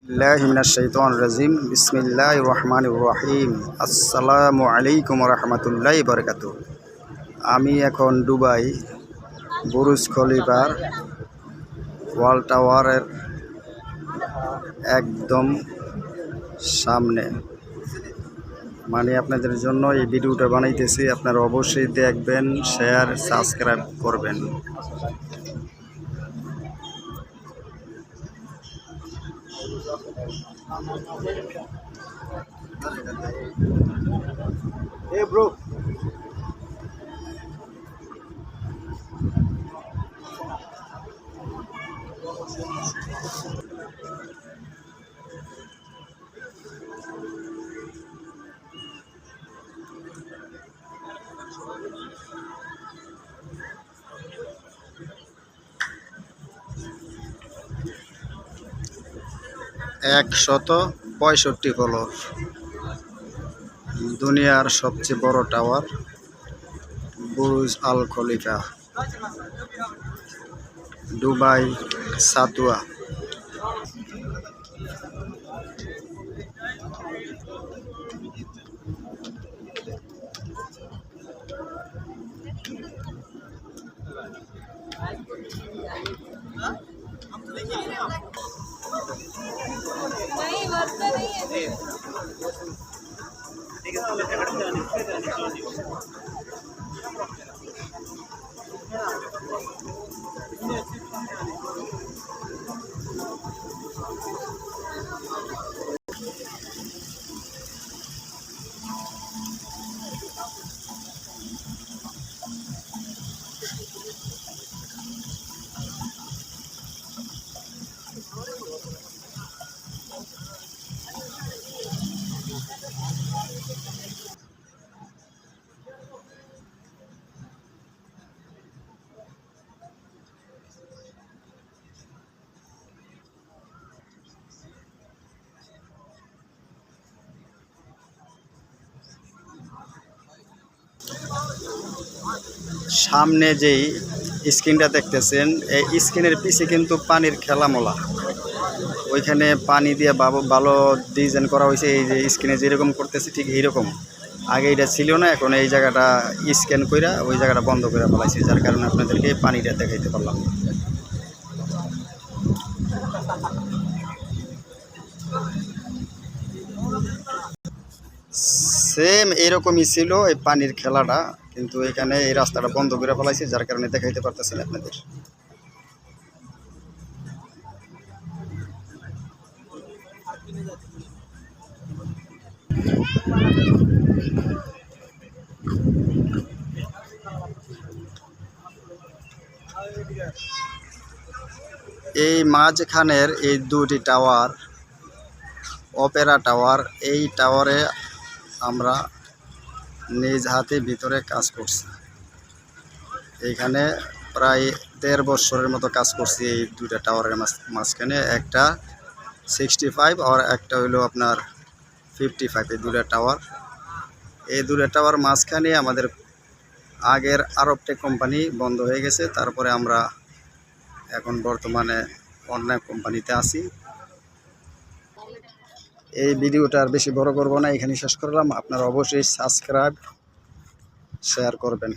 बिस्मिल्लाहिर्रहमानिर्रहीम बिस्मिल्लाहिर्रहमानिर्रहीम আসসালামু আলাইকুম ওয়া রাহমাতুল্লাহি ওয়া বারাকাতুহু। আমি এখন দুবাই বুরুজ খলিফার ওয়াল টাওয়ারের একদম সামনে, মানে আপনাদের জন্য এই ভিডিওটা বানাইতেছি। আপনারা অবশ্যই দেখবেন, শেয়ার সাবস্ক্রাইব করবেন। Hey bro. একশত 65 ফ্লোর, দুনিয়ার সবচেয়ে বড় টাওয়ার বুরুজ আল খলিফা, দুবাই সাতুয়া। नहीं बसता नहीं है। সামনে যেই স্ক্রিনটা দেখতেছেন, এই স্ক্রিনের পিছে কিন্তু পানির খেলামোলা, ওইখানে পানি দিয়ে ভালো ডিজাইন করা হয়েছে। এই যে স্ক্রিনে যেরকম করতেছে ঠিক এইরকম আগে এটা ছিল না, এখন এই জায়গাটা স্ক্যান কইরা ওই জায়গাটা বন্ধ করে ফেলাইছে, যার কারণে আপনাদেরকে পানিটা দেখাইতে পারলাম। সেম এরকমই ছিল এই পানির খেলাটা, কিন্তু এখানে এই রাস্তাটা বন্ধ করে ফেলাইছে, যার কারণে দেখাইতে পারতেছি না আপনাদের। এই মাঝখানের এই দুটি টাওয়ার অপেরা টাওয়ার, এই টাওয়ারে আমরা নিজ হাতে ভিতরে কাজ করছি। এইখানে প্রায় ১.৫ বছরের মতো কাজ করছি এই দুইটা টাওয়ারের মাঝখানে, একটা 65 আর একটা হইলো আপনার 55। এই দুটা টাওয়ার মাঝখানে আমাদের আগের আরবটেক কোম্পানি বন্ধ হয়ে গেছে, তারপরে আমরা এখন বর্তমানে অন্য কোম্পানিতে আছি। এই ভিডিওটা আর বেশি বড় করব না, এখানে শেষ করলাম। আপনারা অবশ্যই সাবস্ক্রাইব শেয়ার করবেন।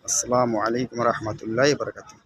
আসসালামু আলাইকুম রহমতুল্লাহি ওয়া বারাকাতুহু।